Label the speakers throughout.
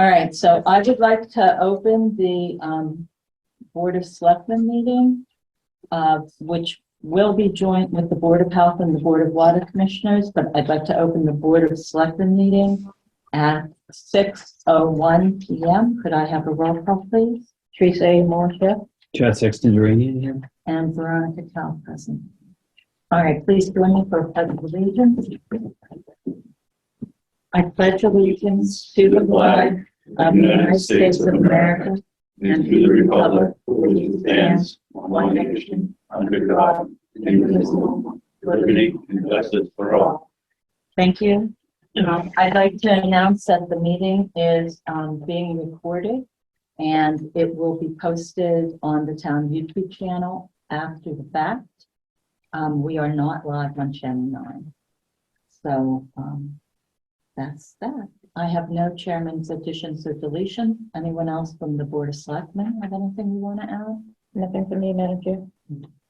Speaker 1: All right, so I would like to open the Board of Selectmen meeting, which will be joint with the Board of Health and the Board of Water Commissioners, but I'd like to open the Board of Selectmen meeting at 6:01 p.m. Could I have a roll call, please? Teresa A. Moore here.
Speaker 2: Chad Sexton Duranian here.
Speaker 1: And Veronica Cal present. All right, please join me for a pledge of allegiance. I pledge allegiance to the flag of the United States of America and to the republic for which it stands, one nation, under God, indivisible, with liberty and justice for all. Thank you. I'd like to announce that the meeting is being recorded, and it will be posted on the town YouTube channel after the fact. We are not live on Channel 9. So that's that. I have no chairman's additions or deletions. Anyone else from the Board of Selectmen have anything you want to add? Nothing from me, Madam Chair?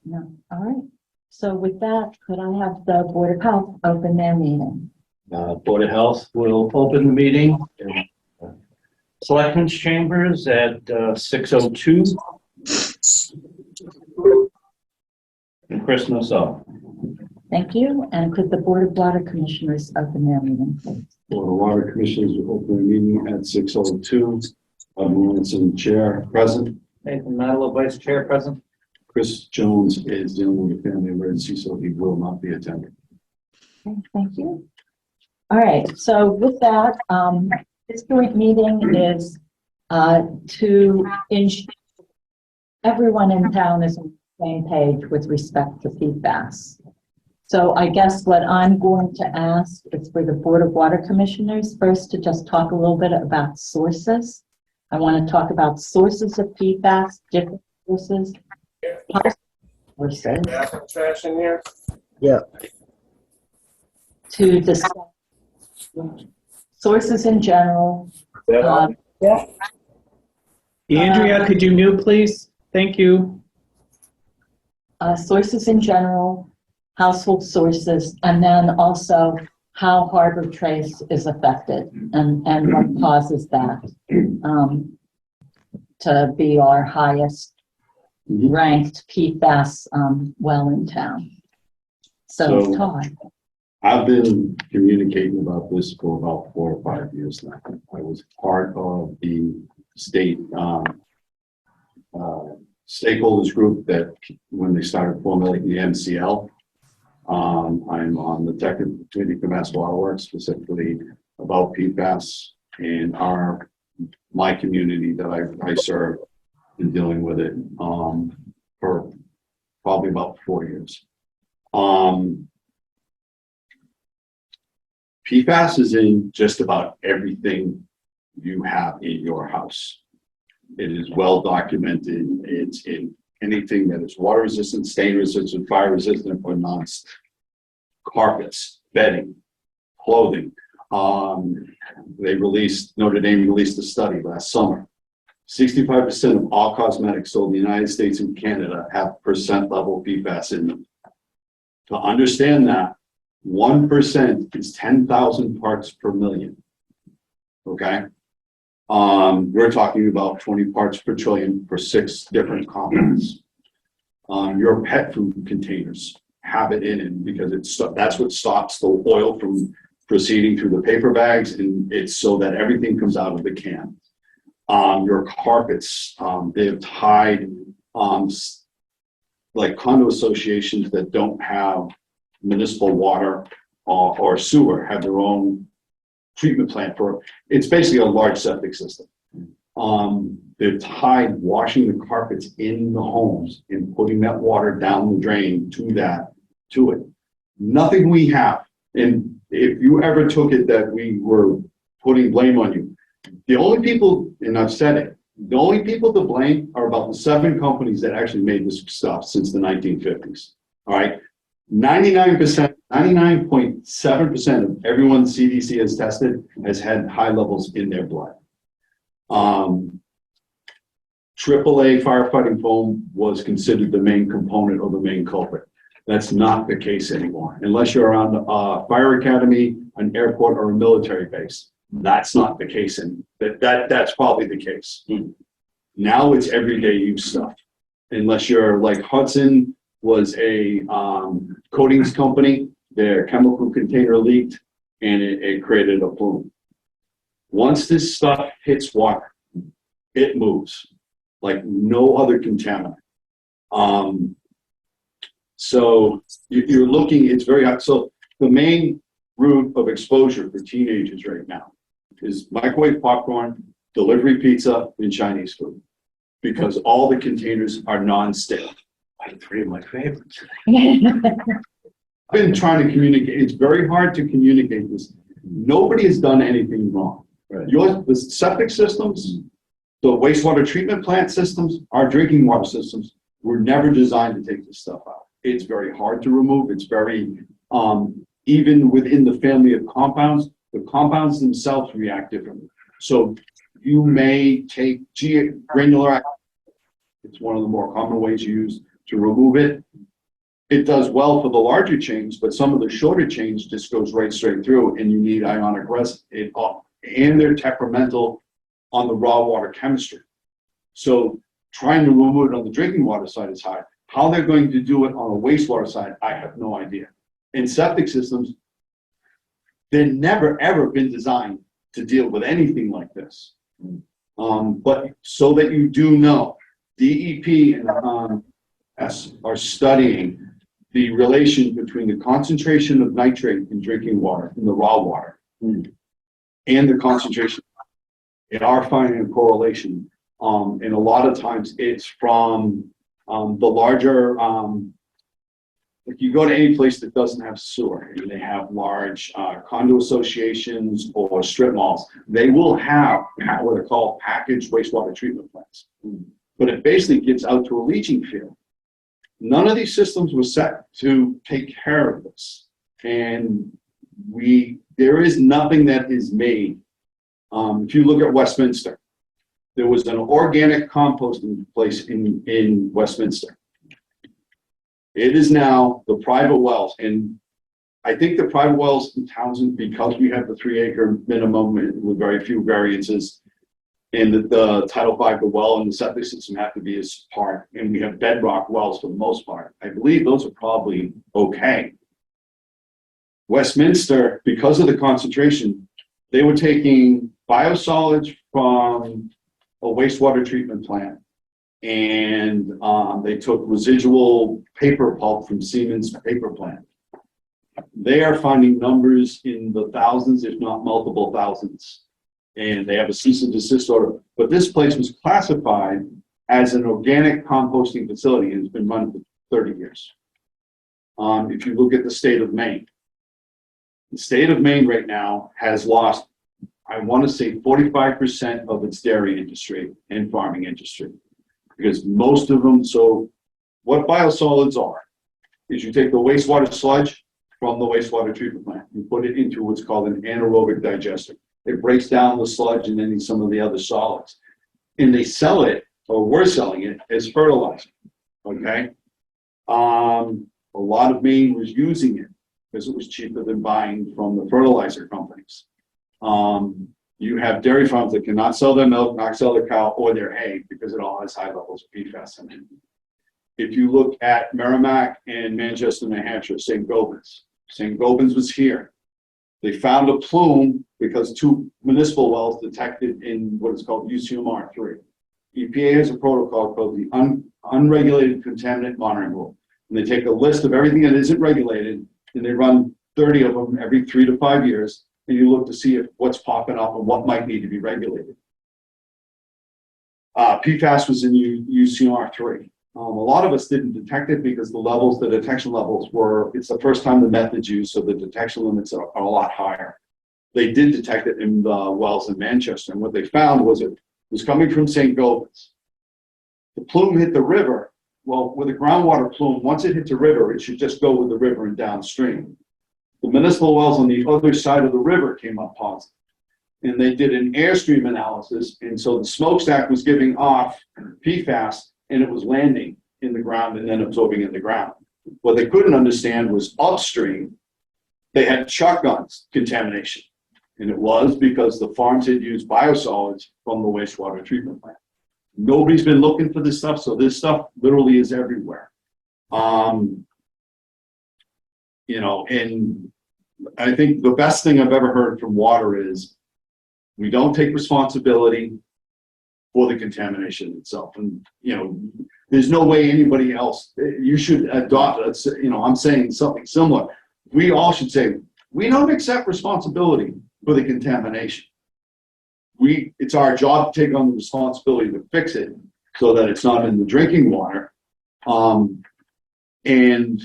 Speaker 1: No. All right. So with that, could I have the Board of Health open their meeting?
Speaker 3: Board of Health will open the meeting in Selectmen's Chambers at 6:02. And Christmas up.
Speaker 1: Thank you. And could the Board of Water Commissioners open their meeting, please?
Speaker 4: Board of Water Commissioners will open the meeting at 6:02. Bob Lawrenson, Chair, present.
Speaker 3: Nathan Madela, Vice Chair, present.
Speaker 4: Chris Jones is dealing with a family emergency, so he will not be attending.
Speaker 1: Okay, thank you. All right, so with that, this joint meeting is to ensure everyone in town is on the same page with respect to PFAS. So I guess what I'm going to ask is for the Board of Water Commissioners first to just talk a little bit about sources. I want to talk about sources of PFAS, different sources.
Speaker 5: Trash in here?
Speaker 2: Yeah.
Speaker 1: To discuss sources in general.
Speaker 2: Andrea, could you mute, please? Thank you.
Speaker 1: Sources in general, household sources, and then also how harbor trace is affected and what causes that to be our highest ranked PFAS well in town. So Todd.
Speaker 4: I've been communicating about this for about 4 or 5 years now. I was part of the state stakeholders group that when they started formulating the MCL. I'm on the technical committee for Mass Water Works, specifically about PFAS, and my community that I serve in dealing with it for probably about 4 years. PFAS is in just about everything you have in your house. It is well documented. It's in anything that is water resistant, stain resistant, fire resistant, or non. Carpets, bedding, clothing. Notre Dame released a study last summer. 65% of all cosmetics sold in the United States and Canada have percent level PFAS in them. To understand that, 1% is 10,000 parts per million. Okay? We're talking about 20 parts per trillion for 6 different compounds. Your pet food containers have it in it because that's what stops the oil from proceeding through the paper bags, and it's so that everything comes out of the can. Your carpets, they have tied like condo associations that don't have municipal water or sewer have their own treatment plant for it's basically a large septic system. They're tied washing the carpets in the homes and putting that water down the drain to it. Nothing we have, and if you ever took it that we were putting blame on you, the only people, and I've said it, the only people to blame are about the 7 companies that actually made this stuff since the 1950s. All right. 99.7% of everyone CDC has tested has had high levels in their blood. AAA firefighting foam was considered the main component or the main culprit. That's not the case anymore. Unless you're on a fire academy, an airport, or a military base, That's not the case, and that's probably the case. Now it's everyday use stuff. Unless you're like Hudson was a coatings company, their chemical container leaked and it created a plume. Once this stuff hits water, it moves like no other contaminant. So you're looking, it's very hot. So the main route of exposure for teenagers right now is microwave popcorn, delivery pizza, and Chinese food, because all the containers are non-stick.
Speaker 3: Like 3 of my favorites.
Speaker 4: I've been trying to communicate. It's very hard to communicate this. Nobody has done anything wrong.
Speaker 3: Right.
Speaker 4: The septic systems, the wastewater treatment plant systems, our drinking water systems were never designed to take this stuff out. It's very hard to remove. It's very, even within the family of compounds, the compounds themselves react differently. So you may take granular, it's one of the more common ways used to remove it. It does well for the larger chains, but some of the shorter chains just goes right straight through, and you need ionic resin. And they're temperamental on the raw water chemistry. So trying to remove it on the drinking water side is hard. How they're going to do it on a wastewater side, I have no idea. In septic systems, they've never ever been designed to deal with anything like this. But so that you do know, DEP and are studying the relation between the concentration of nitrate in drinking water, in the raw water, and the concentration. They are finding a correlation. And a lot of times it's from the larger, if you go to any place that doesn't have sewer, and they have large condo associations or strip malls, they will have what are called packaged wastewater treatment plants. But it basically gets out to a leaching field. None of these systems were set to take care of this. And there is nothing that is made. If you look at Westminster, there was an organic composting place in Westminster. It is now the private wells, and I think the private wells in Townsend, because we have the 3-acre minimum with very few variances, and the Title V, the well and the septic system have to be as part, and we have bedrock wells for the most part. I believe those are probably okay. Westminster, because of the concentration, they were taking biosolids from a wastewater treatment plant, and they took residual paper pulp from Siemens paper plant. They are finding numbers in the thousands, if not multiple thousands, and they have a cease and desist order. But this place was classified as an organic composting facility, and it's been run for 30 years. If you look at the state of Maine, the state of Maine right now has lost, I want to say 45% of its dairy industry and farming industry, because most of them, so what biosolids are, is you take the wastewater sludge from the wastewater treatment plant, you put it into what's called an anaerobic digester. It breaks down the sludge and then some of the other solids. And they sell it, or we're selling it, as fertilizer, okay? A lot of Maine was using it because it was cheaper than buying from the fertilizer companies. You have dairy farms that cannot sell their milk, not sell their cow or their hay because it all has high levels of PFAS in it. If you look at Merrimack and Manchester, New Hampshire, St. Gobens. St. Gobens was here. They found a plume because 2 municipal wells detected in what is called UCMR3. EPA has a protocol called the Unregulated Contaminant Monitoring Rule. And they take a list of everything that isn't regulated, and they run 30 of them every 3 to 5 years, and you look to see if what's popping up and what might need to be regulated. PFAS was in UCMR3. A lot of us didn't detect it because the detection levels were, it's the first time the method's used, so the detection limits are a lot higher. They did detect it in the wells in Manchester, and what they found was it was coming from St. Gobens. The plume hit the river. Well, with a groundwater plume, once it hits the river, it should just go with the river and downstream. The municipal wells on the other side of the river came up positive. And they did an airstream analysis, and so the smokestack was giving off PFAS, and it was landing in the ground and then absorbing in the ground. What they couldn't understand was upstream, they had shotguns contamination. And it was because the farms had used biosolids from the wastewater treatment plant. Nobody's been looking for this stuff, so this stuff literally is everywhere. You know, and I think the best thing I've ever heard from water is we don't take responsibility for the contamination itself. And, you know, there's no way anybody else, you should adopt, you know, I'm saying something similar. We all should say, we don't accept responsibility for the contamination. It's our job to take on the responsibility to fix it so that it's not in the drinking water. And,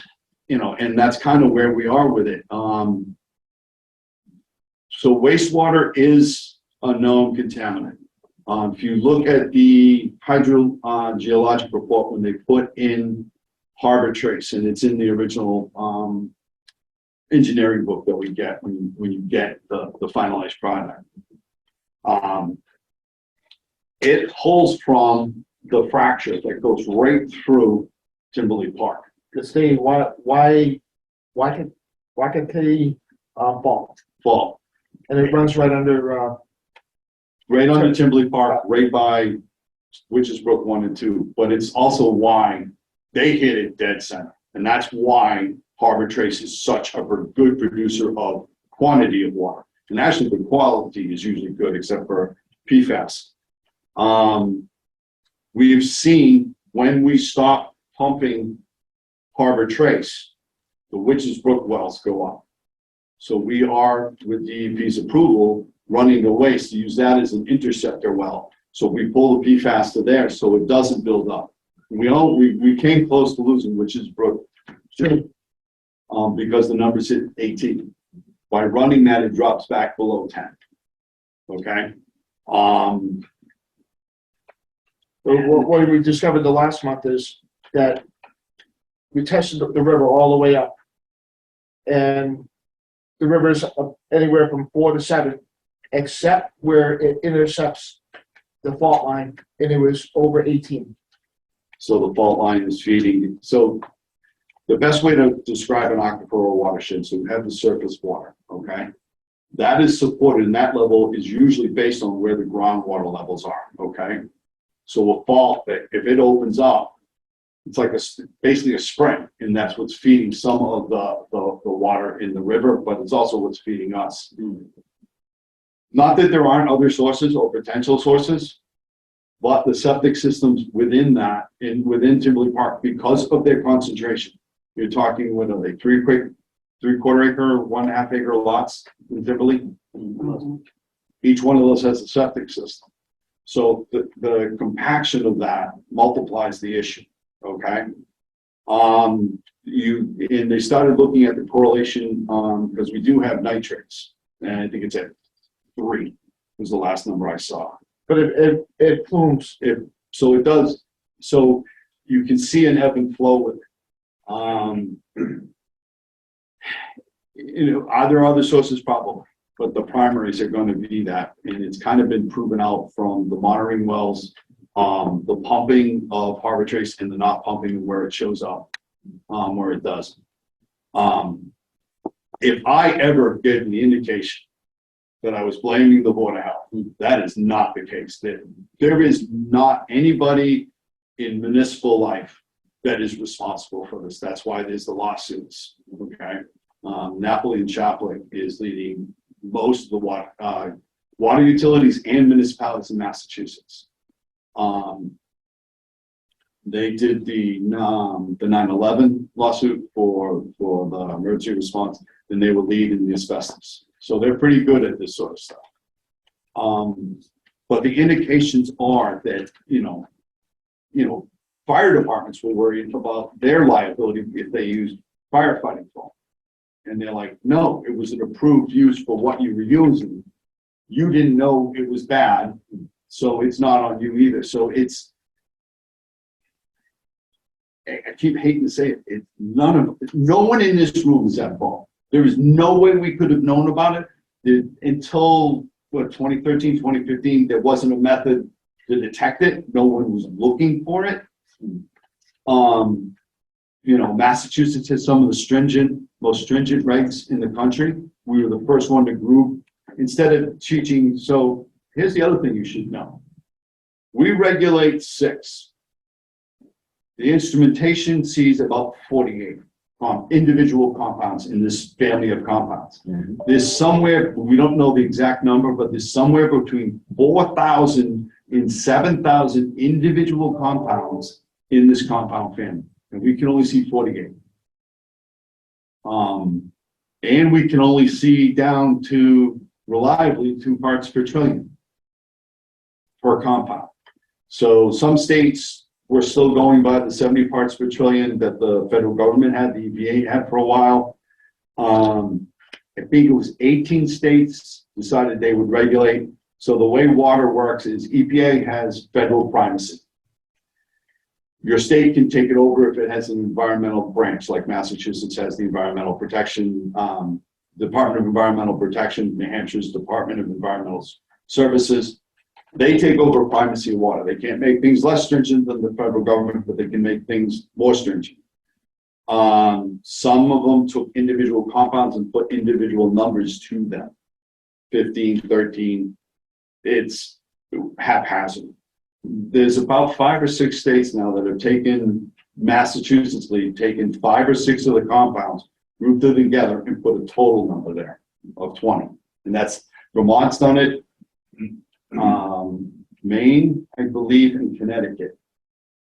Speaker 4: you know, and that's kind of where we are with it. So wastewater is a known contaminant. If you look at the hydrogeologic report when they put in harbor trace, and it's in the original engineering book that we get when you get the finalized product. It pulls from the fracture that goes right through Timberley Park.
Speaker 5: Steve, why can they fall? And it runs right under
Speaker 4: Right under Timberley Park, right by Witches Brook 1 and 2, but it's also why they hit it dead center. And that's why Harbor Trace is such a good producer of quantity of water. And actually the quality is usually good except for PFAS. We've seen when we stop pumping Harbor Trace, the Witches Brook wells go up. So we are, with DEP's approval, running the waste to use that as an interceptor well. So we pull the PFAS to there so it doesn't build up. We came close to losing Witches Brook because the numbers hit 18. By running that, it drops back below 10. Okay.
Speaker 5: what we discovered the last month is that we tested the river all the way up. And the river is anywhere from 4 to 7, except where it intercepts the fault line, and it was over 18.
Speaker 4: So the fault line is feeding. So the best way to describe an aquifer or watershed, so you have the surface water, okay? That is supported, and that level is usually based on where the groundwater levels are, okay? So a fault, if it opens up, it's like basically a spring, and that's what's feeding some of the water in the river, but it's also what's feeding us. Not that there aren't other sources or potential sources, but the septic systems within that, within Timberley Park, because of their concentration, you're talking, what are they, 3/4 acre, 1.5 acre lots in Timberley? Each one of those has a septic system. So the compaction of that multiplies the issue, okay? And they started looking at the correlation, because we do have nitrates, and I think it's at 3 was the last number I saw.
Speaker 5: But it plumes.
Speaker 4: So it does. So you can see an ebb and flow with it. You know, are there other sources? Probably, but the primaries are going to be that, and it's kind of been proven out from the monitoring wells, the pumping of Harbor Trace, and the not pumping where it shows up, where it does. If I ever gave the indication that I was blaming the Board of Health, that is not the case. There is not anybody in municipal life that is responsible for this. That's why there's the lawsuits, okay? Napoli and Chaplin is leading most of the water utilities and municipalities in Massachusetts. They did the 9/11 lawsuit for the emergency response, and they were leading the asbestos. So they're pretty good at this sort of stuff. But the indications are that, you know, fire departments were worried about their liability if they used firefighting foam. And they're like, no, it was an approved use for what you were using. You didn't know it was bad, so it's not on you either. So I keep hating to say it, no one in this room is at fault. There is no way we could have known about it until, 2013, 2015, there wasn't a method to detect it. No one was looking for it. Massachusetts has some of the most stringent regs in the country. We were the first one to group instead of teaching, so here's the other thing you should know. We regulate 6. The instrumentation sees about 48 individual compounds in this family of compounds. There's somewhere, we don't know the exact number, but there's somewhere between 4,000 and 7,000 individual compounds in this compound family, and we can only see 48. And we can only see down to reliably 2 parts per trillion per compound. So some states we're still going by the 70 parts per trillion that the federal government had, the EPA had for a while. I think it was 18 states decided they would regulate. So the way water works is EPA has federal primacy. Your state can take it over if it has an environmental branch, like Massachusetts has the Environmental Protection, Department of Environmental Protection, New Hampshire's Department of Environmental Services. They take over primacy of water. They can't make things less stringent than the federal government, but they can make things more stringent. Some of them took individual compounds and put individual numbers to them. 15, 13, it's haphazard. There's about 5 or 6 states now that have taken Massachusetts lead, taken 5 or 6 of the compounds, grouped them together and put a total number there of 20. And that's, Vermont's done it. Maine, I believe, and Connecticut.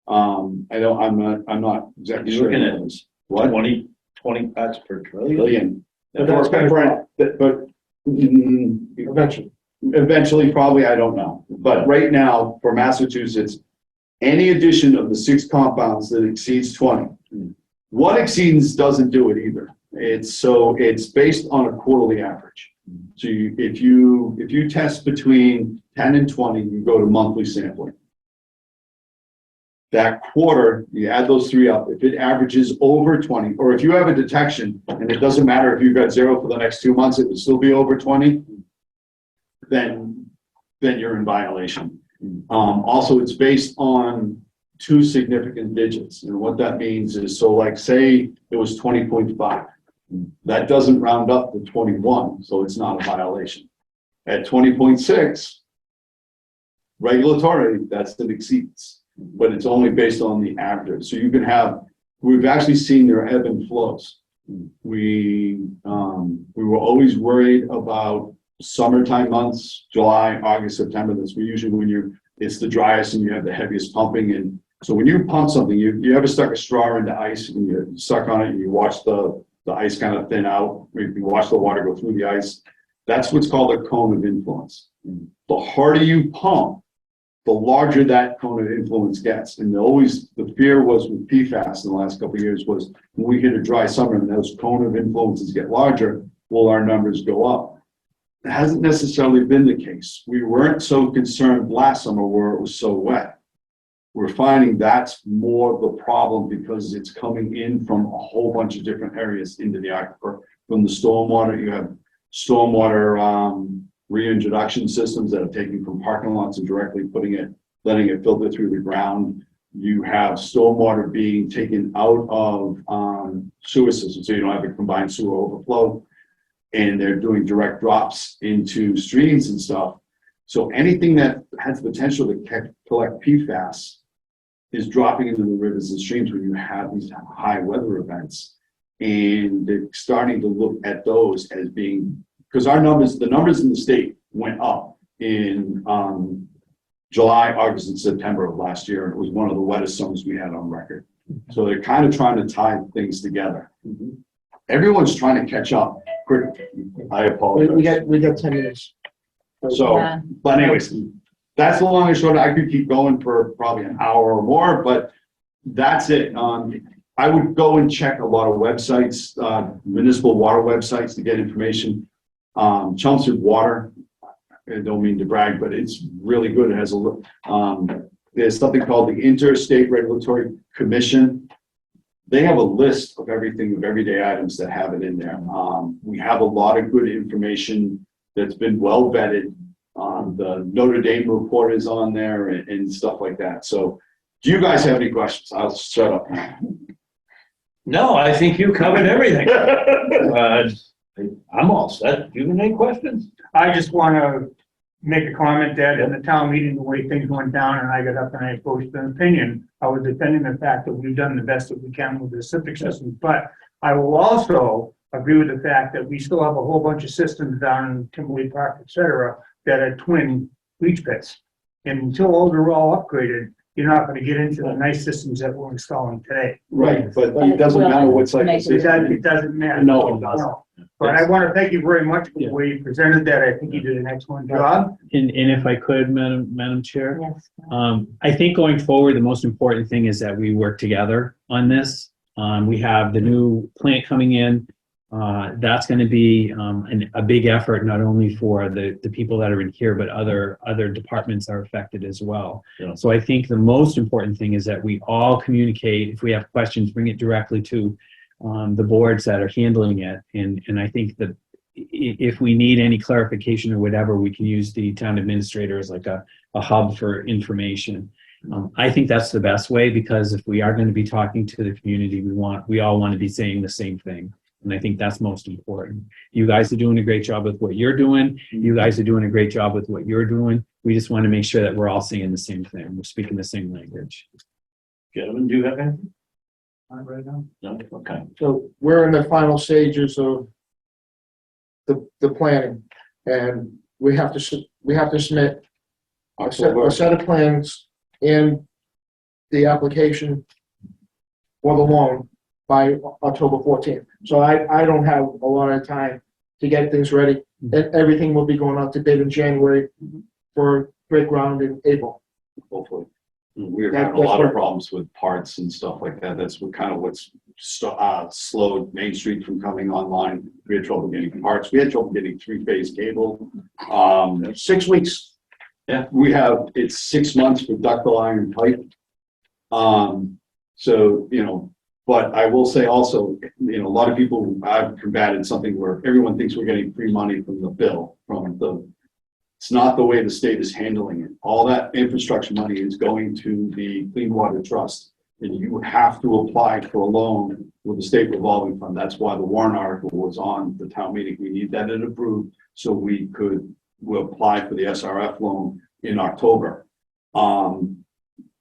Speaker 4: I'm not exactly
Speaker 3: You're
Speaker 4: sure.
Speaker 3: looking at
Speaker 4: What?
Speaker 3: 20 parts per trillion.
Speaker 4: Billion.
Speaker 5: But that's gonna drop.
Speaker 4: But
Speaker 5: Eventually.
Speaker 4: eventually, probably, I don't know. But right now, for Massachusetts, any addition of the 6 compounds that exceeds 20, what exceeds doesn't do it either. It's based on a quarterly average. So if you test between 10 and 20, you go to monthly sampling. That quarter, you add those 3 up. If it averages over 20, or if you have a detection and it doesn't matter if you've got 0 for the next 2 months, it would still be over 20, then you're in violation. Also, it's based on 2 significant digits. And what that means is, so like say it was 20.5. That doesn't round up to 21, so it's not a violation. At 20.6, regulatory, that's the exceeds, but it's only based on the average. So you can we've actually seen their ebb and flows. We were always worried about summertime months, July, August, September. That's usually when it's the driest and you have the heaviest pumping. And so when you pump something, you ever stuck a straw into ice and you suck on it and you watch the ice kind of thin out, you watch the water go through the ice. That's what's called a cone of influence. The harder you pump, the larger that cone of influence gets. And the fear was with PFAS in the last couple of years was when we hit a dry summer and those cone of influences get larger, will our numbers go up? It hasn't necessarily been the case. We weren't so concerned last summer where it was so wet. We're finding that's more the problem because it's coming in from a whole bunch of different areas into the aquifer. From the stormwater, you have stormwater reintroduction systems that are taken from parking lots and directly letting it filter through the ground. You have stormwater being taken out of sewer systems, so you don't have a combined sewer overflow. And they're doing direct drops into streams and stuff. So anything that has the potential to collect PFAS is dropping into the rivers and streams when you have these high weather events. And they're starting to look at those as being, because the numbers in the state went up in July, August, and September of last year. It was one of the wettest summers we had on record. So they're kind of trying to tie things together. Everyone's trying to catch up quick. I apologize.
Speaker 5: We got 10 minutes.
Speaker 4: So,
Speaker 1: Yeah.
Speaker 4: but anyways, that's the long and short. I could keep going for probably an hour or more, but that's it. I would go and check a lot of websites, municipal water websites to get information. Chelmsford Water, I don't mean to brag, but it's really good. It has there's something called the Interstate Regulatory Commission. They have a list of everything, of everyday items that have it in there. We have a lot of good information that's been well vetted. The Notre Dame report is on there and stuff like that. So do you guys have any questions? I'll shut up now.
Speaker 3: No, I think you covered everything. I'm all set. Do you have any questions?
Speaker 6: I just want to make a comment that in the town meeting, the way things went down and I got up and I voiced an opinion, I was defending the fact that we've done the best that we can with the septic system. But I will also agree with the fact that we still have a whole bunch of systems down in Timberlake Park, et cetera, that are twin leach pits. And until those are all upgraded, you're not going to get into the nice systems that we're installing today.
Speaker 4: Right, but it doesn't matter what site
Speaker 1: Make
Speaker 4: this
Speaker 6: It
Speaker 4: is.
Speaker 6: doesn't matter.
Speaker 4: No, it doesn't.
Speaker 6: But I want to thank you very much for the way you presented that. I think you did an excellent job.
Speaker 2: And if I could, Madam Chair,
Speaker 1: Yes.
Speaker 2: I think going forward, the most important thing is that we work together on this. We have the new plant coming in. That's going to be a big effort, not only for the people that are in here, but other departments are affected as well.
Speaker 3: Yeah.
Speaker 2: So I think the most important thing is that we all communicate. If we have questions, bring it directly to the boards that are handling it. And I think that if we need any clarification or whatever, we can use the town administrator as like a hub for information. I think that's the best way, because if we are going to be talking to the community, we all want to be saying the same thing. And I think that's most important. You guys are doing a great job with what you're doing. You guys are doing a great job with what you're doing. We just want to make sure that we're all saying the same thing. We're speaking the same language.
Speaker 3: Gentlemen, do you have anything? Not right now? No? Okay.
Speaker 5: So we're in the final stages of the planning, and we have to submit a set of plans and the application for the loan by October 14th. So I don't have a lot of time to get things ready. Everything will be going out to bid in January for break ground in April.
Speaker 4: Hopefully. We're having a lot of problems with parts and stuff like that. That's what's slowed Main Street from coming online. We had trouble getting parts. We had trouble getting 3-phase cable.
Speaker 5: 6 weeks.
Speaker 4: Yeah, it's 6 months for ductile iron pipe. So, but I will say also, a lot of people, I've combated something where everyone thinks we're getting free money from the bill, it's not the way the state is handling it. All that infrastructure money is going to the Clean Water Trust, and you have to apply for a loan with the state revolving fund. That's why the warrant article was on the town meeting. We need that approved so we'll apply for the SRF loan in October. For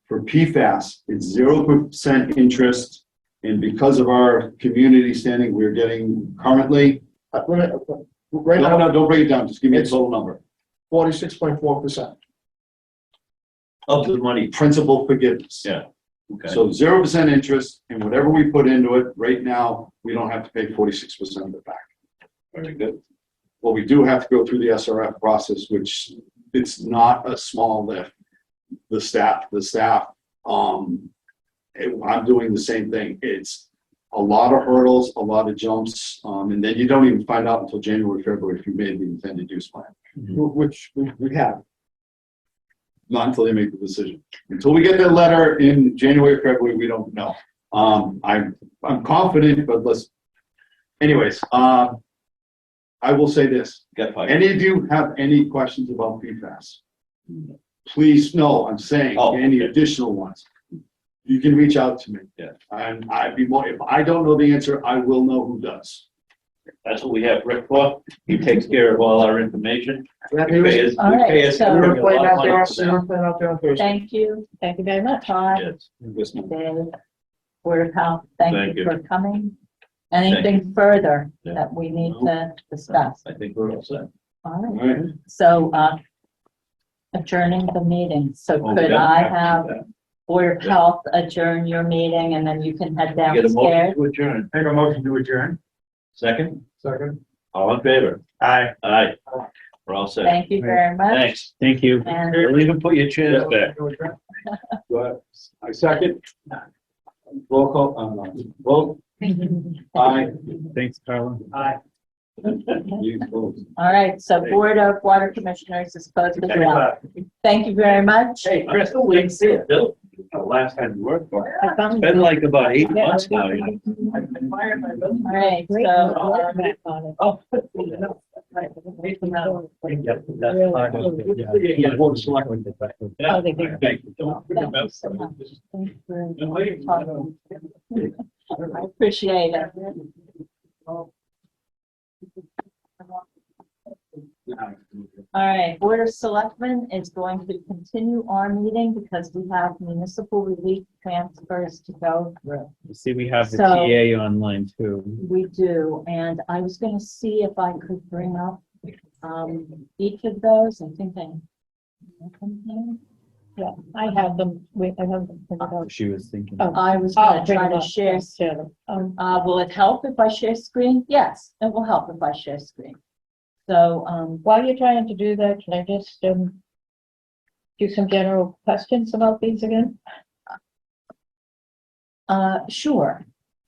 Speaker 4: PFAS, it's 0% interest. And because of our community standing, we're getting currently,
Speaker 5: Right now,
Speaker 4: no, don't break it down, just give me a total number.
Speaker 5: 46.4%.
Speaker 3: Of the money.
Speaker 4: Principal forgiveness.
Speaker 3: Yeah. Okay.
Speaker 4: So 0% interest, and whatever we put into it, right now, we don't have to pay 46% of it back.
Speaker 3: Very good.
Speaker 4: Well, we do have to go through the SRF process, which it's not a small lift. The staff, I'm doing the same thing. It's a lot of hurdles, a lot of jumps, and then you don't even find out until January, February if you made the intended use plan.
Speaker 5: Which we have.
Speaker 4: Not until they make the decision. Until we get that letter in January, February, we don't know. I'm confident, but anyways, I will say this.
Speaker 3: Got five.
Speaker 4: Any of you have any questions about PFAS? Please, no, I'm saying any additional ones. You can reach out to me.
Speaker 3: Yeah.
Speaker 4: And if I don't know the answer, I will know who does.
Speaker 3: That's what we have Rick for. He takes care of all our information.
Speaker 5: That
Speaker 3: We pay
Speaker 5: is-
Speaker 3: his-
Speaker 1: All
Speaker 3: we
Speaker 1: right,
Speaker 3: pay his-
Speaker 1: so-
Speaker 5: We're playing out there,
Speaker 3: a lot of money for
Speaker 5: playing out there on Thursday.
Speaker 1: Thank you very much, Todd.
Speaker 3: Yes.
Speaker 1: The Board of Health, thank
Speaker 3: Thank
Speaker 1: you
Speaker 3: you.
Speaker 1: for coming. Anything further
Speaker 3: Yeah.
Speaker 1: that we need to discuss?
Speaker 3: I think we're all set.
Speaker 1: All
Speaker 4: All
Speaker 1: right,
Speaker 4: right.
Speaker 1: so adjourning the meeting. So
Speaker 3: Oh,
Speaker 1: could
Speaker 3: yeah.
Speaker 1: I have Board of Health adjourn your meeting and then you can head
Speaker 3: You get a
Speaker 1: downstairs?
Speaker 3: motion to adjourn.
Speaker 6: Make a motion to adjourn.
Speaker 3: Second?
Speaker 6: Second.
Speaker 3: All in favor?
Speaker 6: Aye.
Speaker 3: Aye. We're all set.
Speaker 1: Thank you very much.
Speaker 3: Thanks.
Speaker 2: Thank you.
Speaker 1: And
Speaker 3: Don't even put your chairs back.
Speaker 4: Go ahead. I second. Roll call, vote. Aye.
Speaker 2: Thanks, Carla.
Speaker 6: Aye.
Speaker 4: You vote.
Speaker 1: all right, so Board of Water Commissioners is closed as well. Thank you very much.
Speaker 3: Hey, Crystal, we see it, Bill. Last time you worked for.
Speaker 1: I found-
Speaker 3: It's been like about 8 months now.
Speaker 1: All right, so,
Speaker 3: Oh.
Speaker 1: Oh, they did. thank you so much. Thank you for talking. I appreciate it. All right, Board of Selectmen is going to continue our meeting because we have municipal relief transfers to go through.
Speaker 2: You see, we have the
Speaker 1: So-
Speaker 2: TA online too.
Speaker 1: We do, and I was gonna see if I could bring up, each of those. I think I.
Speaker 7: Yeah, I have them, I have them printed out.
Speaker 2: She was thinking.
Speaker 7: Oh.
Speaker 1: I was
Speaker 7: Oh,
Speaker 1: gonna try to share. Will it help if I share screen? Yes, it will help if I share screen. So,
Speaker 7: While you're trying to do that, can I just, do some general questions about these again?
Speaker 1: sure.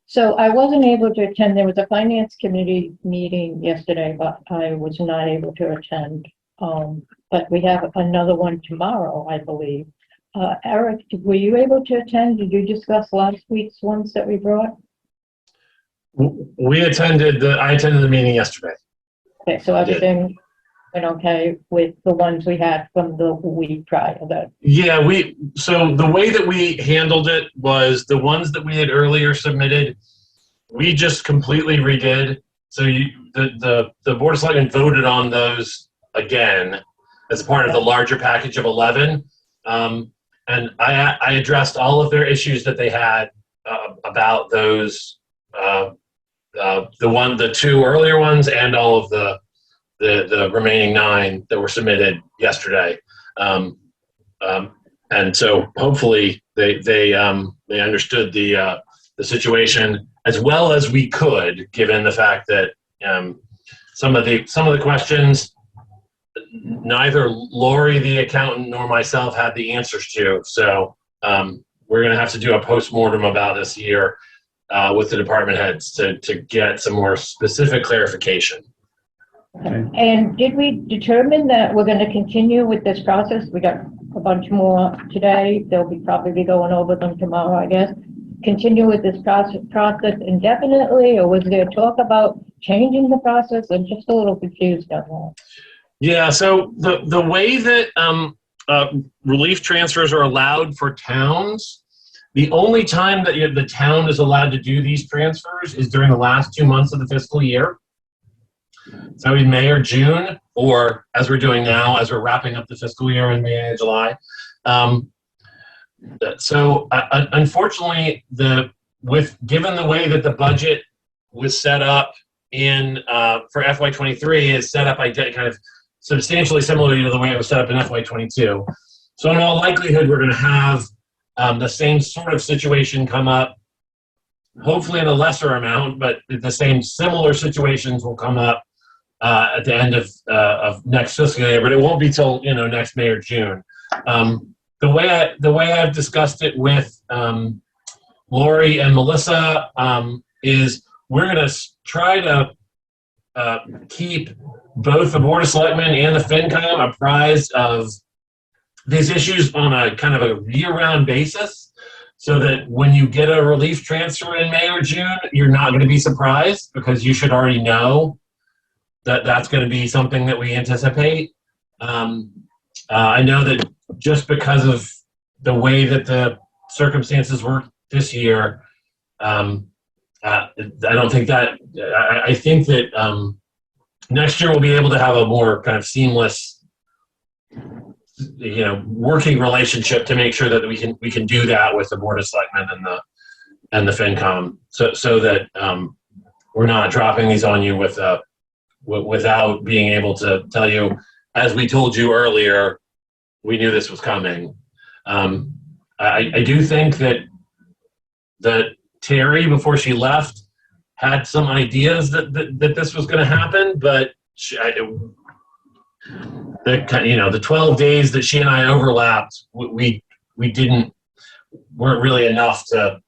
Speaker 7: So I wasn't able to attend, there was a finance committee meeting yesterday, but I was not able to attend. But we have another one tomorrow, I believe. Eric, were you able to attend? Did you discuss last week's ones that we brought?
Speaker 8: I attended the meeting yesterday.
Speaker 7: Okay, so
Speaker 8: I did.
Speaker 7: everything went okay with the ones we had from the week prior that,
Speaker 8: Yeah, so the way that we handled it was the ones that we had earlier submitted, we just completely redid. So the Board of Selectmen voted on those again as part of the larger package of 11. And I addressed all of their issues that they had about those, the two earlier ones and all of the remaining 9 that were submitted yesterday. And so hopefully they understood the situation as well as we could, given the fact that some of the questions neither Lori, the accountant, nor myself had the answers to. So we're going to have to do a postmortem about this here with the department heads to get some more specific clarification.
Speaker 7: and did we determine that we're gonna continue with this process? We got a bunch more today, they'll be probably going over them tomorrow, I guess. Continue with this process indefinitely, or was there talk about changing the process? I'm just a little confused on that.
Speaker 8: Yeah, so the way that relief transfers are allowed for towns, the only time that the town is allowed to do these transfers is during the last 2 months of the fiscal year. So in May or June, or as we're doing now, as we're wrapping up the fiscal year in May and July. So unfortunately, given the way that the budget was set up for FY23 is set up kind of substantially similar to the way it was set up in FY22. So in all likelihood, we're going to have the same sort of situation come up, hopefully in a lesser amount, but the same similar situations will come up at the end of next fiscal year, but it won't be till next May or June. The way I've discussed it with Lori and Melissa is we're going to try to keep both the Board of Selectmen and the FinCom apprised of these issues on a kind of a year-round basis, so that when you get a relief transfer in May or June, you're not going to be surprised, because you should already know that that's going to be something that we anticipate. I know that just because of the way that the circumstances work this year, I don't think that, I think that next year we'll be able to have a more kind of seamless, working relationship to make sure that we can do that with the Board of Selectmen and the FinCom, so that we're not dropping these on you without being able to tell you, as we told you earlier, we knew this was coming. I do think that Terry, before she left, had some ideas that this was going to happen, but the 12 days that she and I overlapped, we weren't really enough to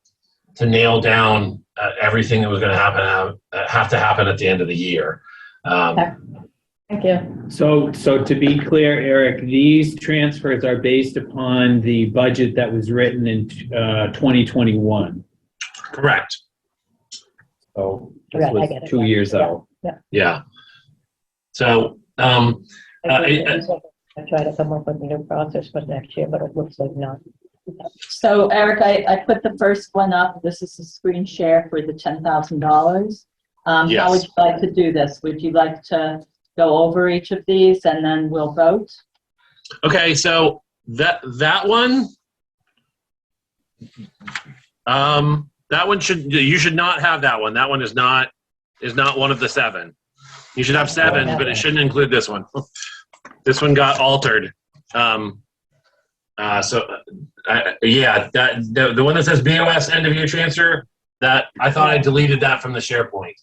Speaker 8: nail down everything that was going to have to happen at the end of the year.
Speaker 7: Thank you.
Speaker 2: So to be clear, Eric, these transfers are based upon the budget that was written in 2021.
Speaker 8: Correct.
Speaker 2: So this
Speaker 7: Right, I
Speaker 2: was
Speaker 7: get it.
Speaker 2: 2 years
Speaker 7: Yeah.
Speaker 2: out.
Speaker 8: Yeah. So
Speaker 7: I try to come up with a new process for next year, but it looks like not.
Speaker 1: So Eric, I put the first one up. This is a screen share for the $10,000. How
Speaker 8: Yes.
Speaker 1: would you like to do this? Would you like to go over each of these and then we'll vote?
Speaker 8: Okay, so that one, you should not have that one. That one is not one of the 7. You should have 7, but it shouldn't include this one. This one got altered. Yeah, the one that says BOS end of year transfer, that I thought I deleted that from the SharePoint.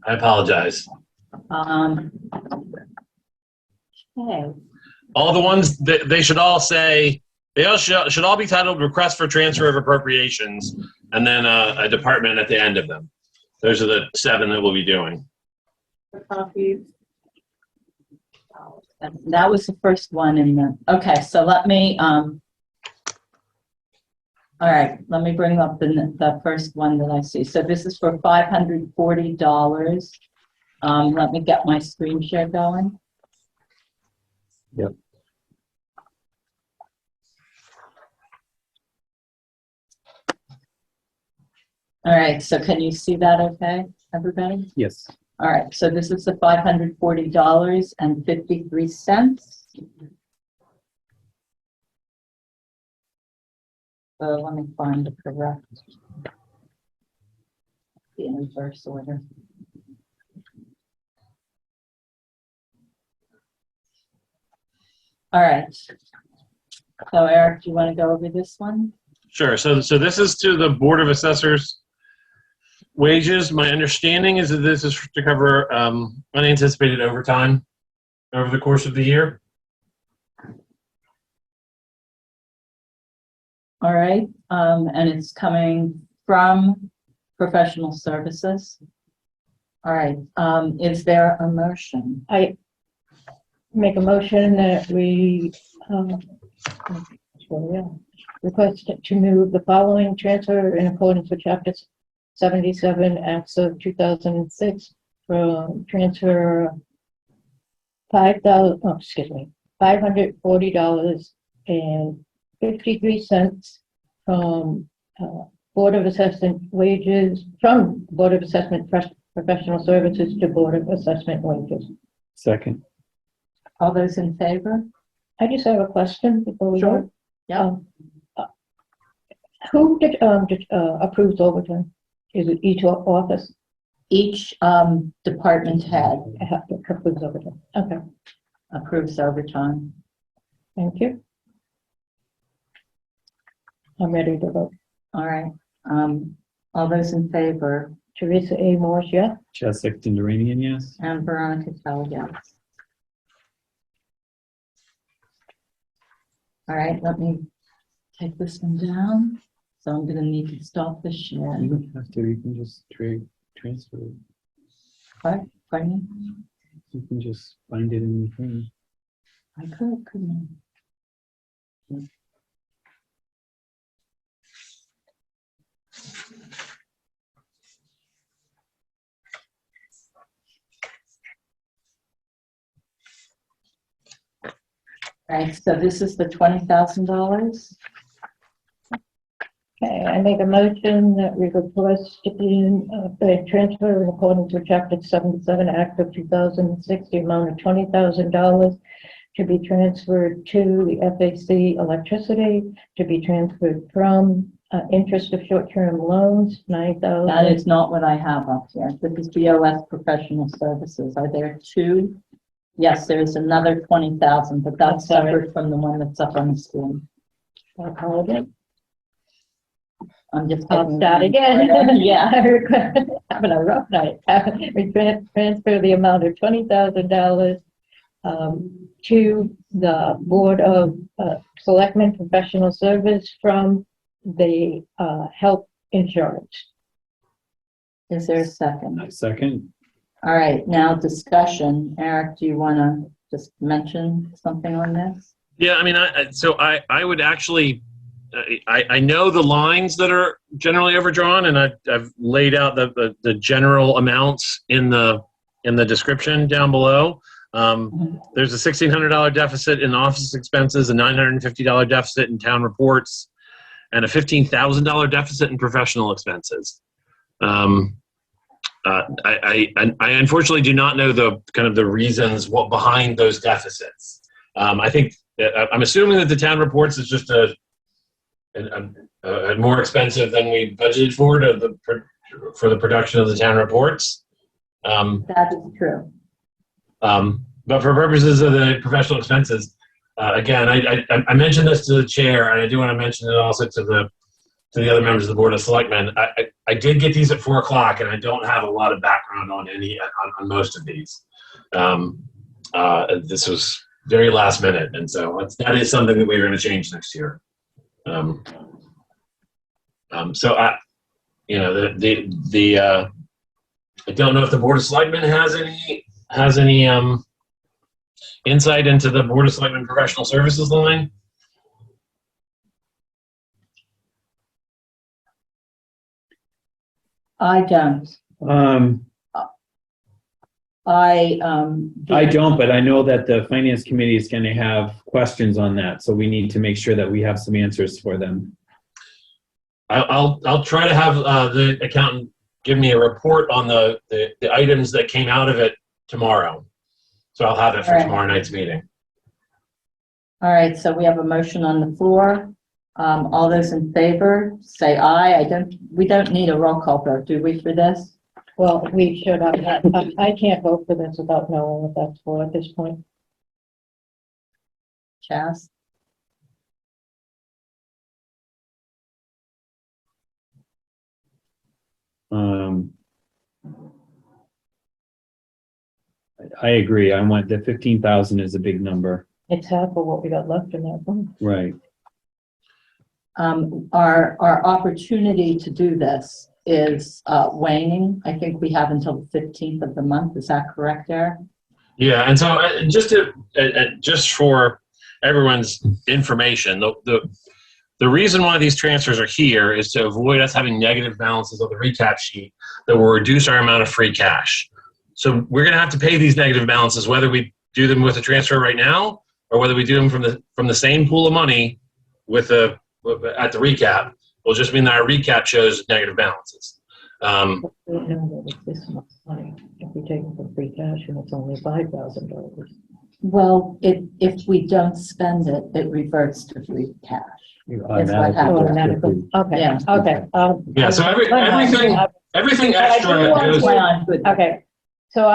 Speaker 8: I apologize.
Speaker 1: Okay,
Speaker 8: All the ones that they should all say, they all should all be titled request for transfer of appropriations, and then a department at the end of them. Those are the 7 that we'll be doing.
Speaker 1: that was the first one in the, okay, so let me, all right, let me bring up the first one that I see. So this is for $540. Let me get my screen share going.
Speaker 2: Yep.
Speaker 1: All right, so can you see that okay, everybody?
Speaker 2: Yes.
Speaker 1: All right, so this is the $540.53. So let me find the correct, the inverse order. All right. So Eric, do you want to go over this one?
Speaker 8: Sure. So this is to the Board of Assessors wages. My understanding is that this is to cover unanticipated overtime over the course of the year.
Speaker 1: All right, and it's coming from professional services. All right, is there a motion?
Speaker 7: I make a motion that we, request to move the following transfer in accordance with Chapter 77, Acts of 2006, from transfer $540.53 from Board of Assessment wages, from Board of Assessment professional services to Board of Assessment wages.
Speaker 2: Second.
Speaker 1: All those in favor?
Speaker 7: I just have a question before we
Speaker 1: Sure.
Speaker 7: go.
Speaker 1: Yeah.
Speaker 7: Who approves overtime? Is it each office
Speaker 1: Each department head
Speaker 7: approves overtime? Okay,
Speaker 1: approves overtime.
Speaker 7: thank you. I'm ready to vote.
Speaker 1: All right, all those in favor?
Speaker 7: Teresa A. Morse, yeah?
Speaker 2: Jessica Duranian, yes.
Speaker 1: And Veronica Kell, yes. All right, let me take this one down. So I'm gonna need to stop the share.
Speaker 2: You don't have to, you can just transfer it.
Speaker 1: What? Pardon me?
Speaker 2: You can just find it in the thing.
Speaker 1: I could, couldn't I? Right, so this is the $20,000.
Speaker 7: Okay, I make a motion that we request the transfer in accordance with Chapter 77, Act of 2006, the amount of $20,000 to be transferred to the FAC electricity, to be transferred from interest of short-term loans, $9,000.
Speaker 1: That is not what I have up here. This is BOS professional services. Are there two? Yes, there's another 20,000, but that's
Speaker 7: I'm sorry.
Speaker 1: separate from the one that's up on the screen.
Speaker 7: I'll call again.
Speaker 1: I'm just.
Speaker 7: I'll
Speaker 1: getting-
Speaker 7: start again.
Speaker 1: Yeah.
Speaker 7: Having a rough night. We transfer the amount of $20,000 to the Board of Selectmen Professional Service from the health insurance.
Speaker 1: Is there a second?
Speaker 2: Second.
Speaker 1: All right, now discussion. Eric, do you want to just mention something on this?
Speaker 8: Yeah, I mean, I would actually, I know the lines that are generally overdrawn, and I've laid out the general amounts in the description down below. There's a $1,600 deficit in office expenses, a $950 deficit in town reports, and a $15,000 deficit in professional expenses. I unfortunately do not know the kind of the reasons what behind those deficits. I think I'm assuming that the town reports is just a more expensive than we budgeted for the production of the town reports.
Speaker 7: That is true.
Speaker 8: But for purposes of the professional expenses, again, I mentioned this to the chair, and I do want to mention it also to the other members of the Board of Selectmen. I did get these at 4:00, and I don't have a lot of background on on most of these. This was very last minute, and so that is something that we're going to change next year. So I don't know if the Board of Selectmen has any insight into the Board of Selectmen professional services line.
Speaker 1: I don't. I
Speaker 2: don't, but I know that the finance committee is going to have questions on that, so we need to make sure that we have some answers for them.
Speaker 8: I'll try to have the accountant give me a report on the items that came out of it tomorrow. So I'll have it for tomorrow night's meeting.
Speaker 1: All right, so we have a motion on the floor. All those in favor, say aye. We don't need a roll call vote, do we, for this?
Speaker 7: Well, we should have, I can't vote for this without knowing what that's for at this point.
Speaker 1: Chas?
Speaker 2: I agree. I want the 15,000 is a big number.
Speaker 7: It's half of what we got left in that one.
Speaker 2: Right.
Speaker 1: Our opportunity to do this is waning. I think we have until the 15th of the month. Is that correct, Eric?
Speaker 8: Yeah, and so just for everyone's information, the reason why these transfers are here is to avoid us having negative balances on the recap sheet that will reduce our amount of free cash. So we're going to have to pay these negative balances whether we do them with a transfer right now or whether we do them from the same pool of money at the recap. Will just mean that our recap shows negative balances.
Speaker 7: We don't know that it's this much money. If we take it from free cash and it's only $5,000.
Speaker 1: Well, if we don't spend it, it reverts to free cash. Is what happens.
Speaker 7: Automatically. Okay,
Speaker 1: Yeah.
Speaker 7: okay.
Speaker 8: Yeah, so everything extra goes.
Speaker 7: Okay, so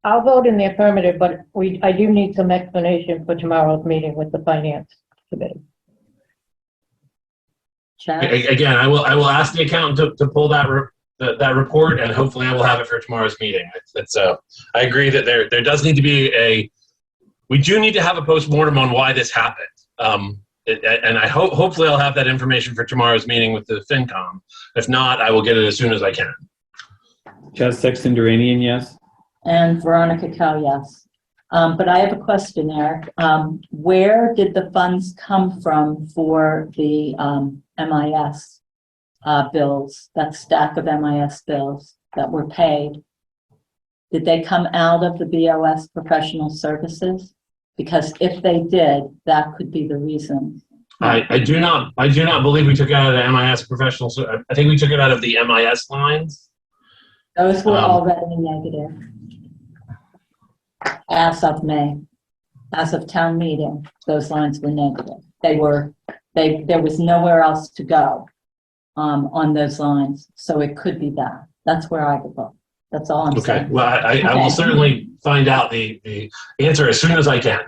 Speaker 7: I'll vote in the affirmative, but I do need some explanation for tomorrow's meeting with the finance committee.
Speaker 1: Chas?
Speaker 8: Again, I will ask the accountant to pull that report, and hopefully I will have it for tomorrow's meeting. I agree that there does need to be we do need to have a postmortem on why this happened. And I hopefully I'll have that information for tomorrow's meeting with the FinCom. If not, I will get it as soon as I can.
Speaker 2: Chas Sexton Duranian, yes.
Speaker 1: And Veronica Cal, yes. But I have a question, Eric. Where did the funds come from for the MIS bills, that stack of MIS bills that were paid? Did they come out of the BOS professional services? Because if they did, that could be the reason.
Speaker 8: I do not believe we took it out of the MIS professional. I think we took it out of the MIS lines.
Speaker 1: Those were already negative. As of May, as of town meeting, those lines were negative. There was nowhere else to go on those lines. So it could be that. That's where I would look. That's all I'm saying.
Speaker 8: Okay, well, I will certainly find out the answer as soon as I can.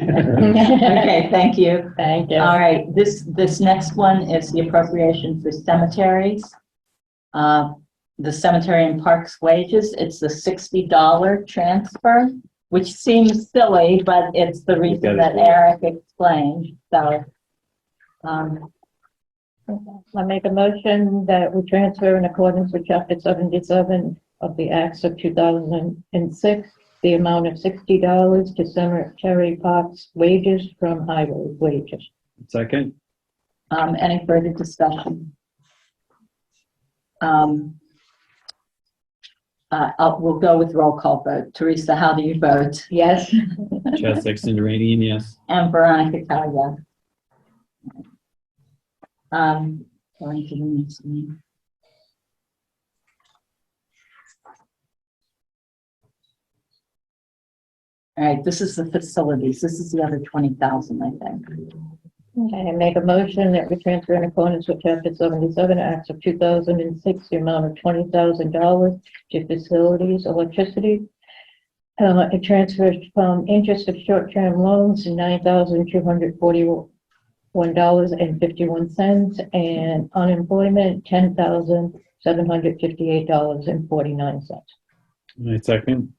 Speaker 1: Okay, thank you.
Speaker 7: Thank you.
Speaker 1: All right, this next one is the appropriation for cemeteries. The cemetery and parks wages, it's the $60 transfer, which seems silly, but it's the reason that Eric explained. So,
Speaker 7: I make a motion that we transfer in accordance with Chapter 77 of the Acts of 2006, the amount of $60 to cemetery parks wages from highway wages.
Speaker 2: Second.
Speaker 1: any further discussion? We'll go with roll call vote. Teresa, how do you vote?
Speaker 7: Yes.
Speaker 2: Chas Sexton Duranian, yes.
Speaker 1: And Veronica Cal, yes. Going to the next one. All right, this is the facilities. This is the other 20,000, I think.
Speaker 7: Okay, I make a motion that we transfer in accordance with chapter 77, acts of 2006, the amount of $20,000 to facilities, electricity. It transfers from interest of short-term loans to $9,241.51, and unemployment, $10,758.49.
Speaker 2: I second.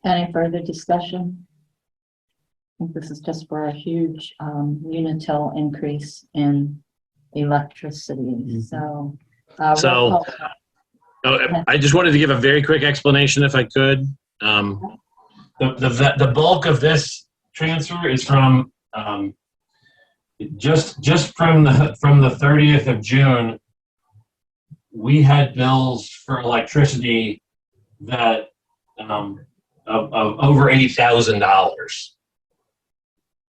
Speaker 1: Any further discussion? I think this is just for a huge Unitil increase in electricity, so. roll
Speaker 8: So-
Speaker 1: call.
Speaker 8: Oh, I just wanted to give a very quick explanation if I could. The bulk of this transfer is from just from the 30th of June. We had bills for electricity that of over $8,000,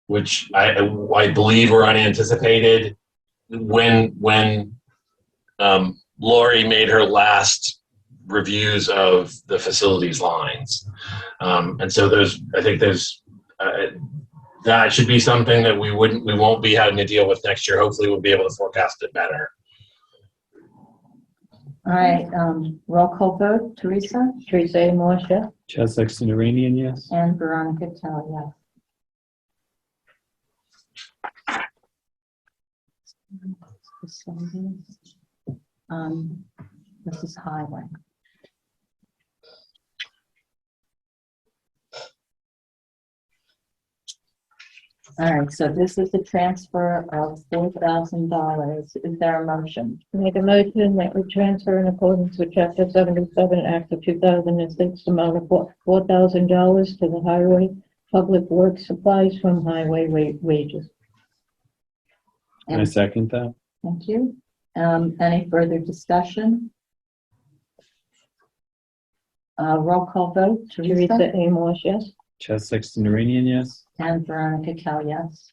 Speaker 8: which I believe were unanticipated when Lori made her last reviews of the facilities lines. And so I think that should be something that we won't be having to deal with next year. Hopefully we'll be able to forecast it better.
Speaker 1: All right, roll call vote, Teresa
Speaker 7: Teresa A. Moore, yes.
Speaker 2: Chad Sexton Duranian, yes.
Speaker 1: and Veronica Kell, yes. Facilities. This is highway. All right, so this is a transfer of $4,000. Is there a motion?
Speaker 7: Make a motion that we transfer in accordance with chapter 77, act of 2006, amount of $4,000 to the highway public works supplies from highway wages.
Speaker 2: I second that.
Speaker 1: Thank you. Any further discussion? Roll call vote,
Speaker 7: Teresa
Speaker 1: Teresa
Speaker 7: A. Moore, yes.
Speaker 2: Chad Sexton Duranian, yes.
Speaker 1: and Veronica Kell, yes.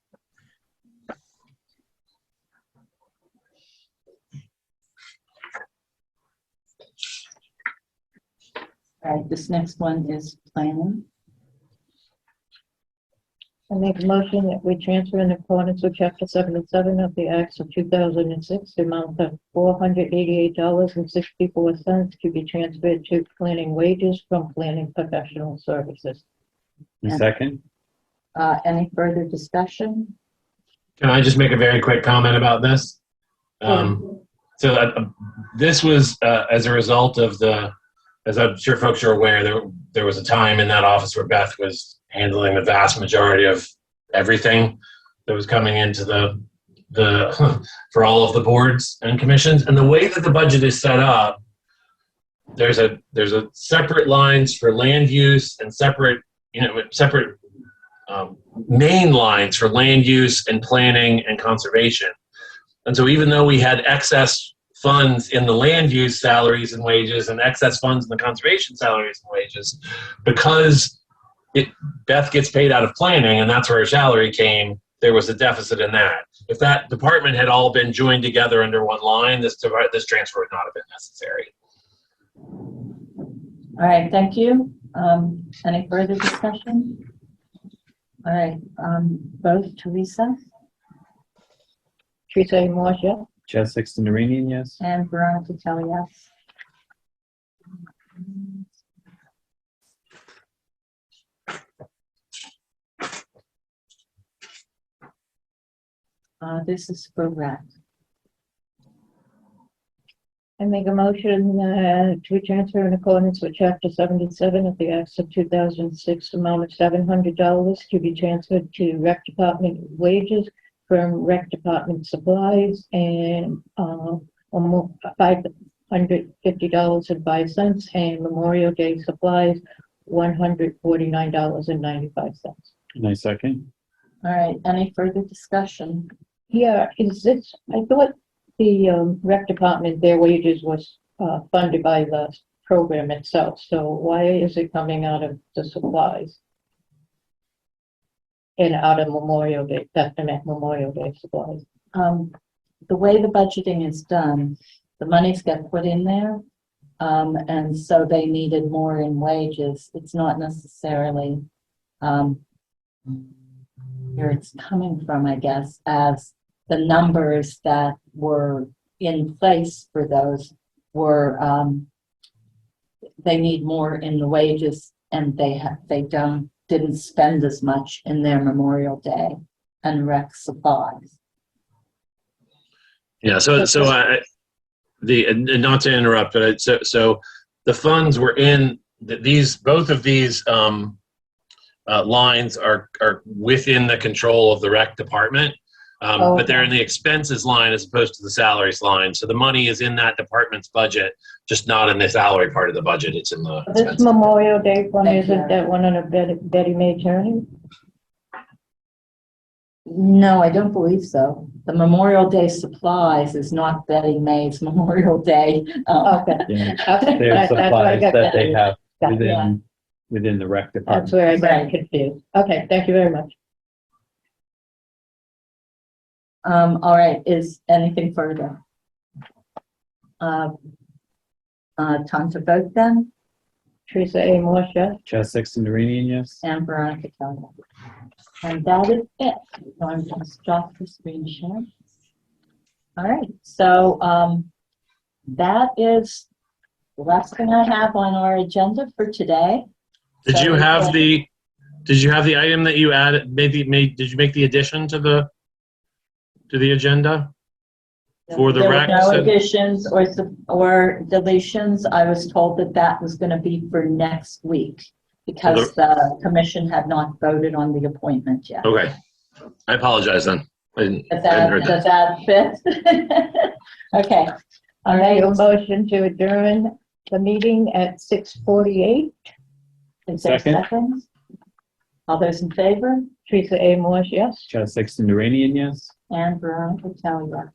Speaker 1: All right, this next one is planning.
Speaker 7: I make a motion that we transfer in accordance with chapter 77 of the acts of 2006, the amount of $488.64 to be transferred to planning wages from planning professional services.
Speaker 2: I second.
Speaker 1: Any further discussion?
Speaker 8: Can I just make a very quick comment about this? This was as a result of as I'm sure folks are aware, there was a time in that office where Beth was handling the vast majority of everything that was coming into the for all of the boards and commissions. And the way that the budget is set up, there's a separate lines for land use and separate main lines for land use and planning and conservation. And so even though we had excess funds in the land use salaries and wages and excess funds in the conservation salaries and wages, because Beth gets paid out of planning and that's where her salary came, there was a deficit in that. If that department had all been joined together under one line, this transfer would not have been necessary.
Speaker 1: All right, thank you. Any further discussion? All right, both Teresa
Speaker 7: Teresa A. Moore, yes.
Speaker 2: Chad Sexton Duranian, yes.
Speaker 1: and Veronica Kell, yes. This is for rec.
Speaker 7: I make a motion to transfer in accordance with chapter 77 of the acts of 2006, amount of $700 to be transferred to rec department wages from rec department supplies, and $550.05, and Memorial Day supplies, $149.95.
Speaker 2: And I second.
Speaker 1: All right, any further discussion?
Speaker 7: Yeah, I thought the rec department, their wages was funded by the program itself, so why is it coming out of the supplies? And out of Memorial Day, that's the Memorial Day supplies.
Speaker 1: The way the budgeting is done, the monies get put in there, and so they needed more in wages. It's not necessarily where it's coming from, I guess, as the numbers that were in place for those were, they need more in the wages, and they didn't spend as much in their Memorial Day and rec supplies.
Speaker 8: Yeah, so and not to interrupt, but so the funds were in both of these lines are within the control of the rec department, but they're in the expenses line as opposed to the salaries line. So the money is in that department's budget, just not in the salary part of the budget. It's in the
Speaker 7: This
Speaker 8: expenses.
Speaker 7: Memorial Day one,
Speaker 1: Thank
Speaker 7: isn't
Speaker 1: you.
Speaker 7: that one of the Betty Mae Turning?
Speaker 1: No, I don't believe so. The Memorial Day supplies is not Betty Mae's Memorial Day.
Speaker 7: Okay.
Speaker 2: Yeah.
Speaker 7: Okay,
Speaker 2: There's
Speaker 7: that's where I
Speaker 2: supplies
Speaker 7: got
Speaker 2: that they have
Speaker 7: Got it.
Speaker 2: within the rec
Speaker 7: That's
Speaker 2: department.
Speaker 7: where I got
Speaker 1: Right.
Speaker 7: confused. Okay, thank you very much.
Speaker 1: All right, is anything further? Time to vote then,
Speaker 7: Teresa A. Moore, yes?
Speaker 2: Chaz Sexton Duranian, yes?
Speaker 1: and Veronica Kelly. And that is it. So I'm going to stop the screen share. All right, so that is the last thing I have on our agenda for today.
Speaker 8: Did
Speaker 1: So
Speaker 8: you
Speaker 1: we
Speaker 8: have
Speaker 1: can-
Speaker 8: the item that you added? Did you make the addition to the agenda for the
Speaker 1: There were
Speaker 8: rec?
Speaker 1: no additions or deletions. I was told that was going to be for next week because the commission had not voted on the appointment yet.
Speaker 8: Okay, I apologize then. I hadn't heard
Speaker 1: Does
Speaker 8: that.
Speaker 1: that fit? Okay, all
Speaker 7: I make a
Speaker 1: right.
Speaker 7: motion to adjourn the meeting at 6:48.
Speaker 1: Is there a
Speaker 2: Second.
Speaker 1: second? All those in favor?
Speaker 7: Teresa A. Moore, yes?
Speaker 2: Chaz Sexton Duranian, yes?
Speaker 1: And Veronica Kelly, yes.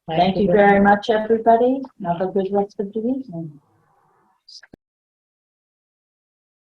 Speaker 1: Thank you very much, everybody. Have a good rest of the evening.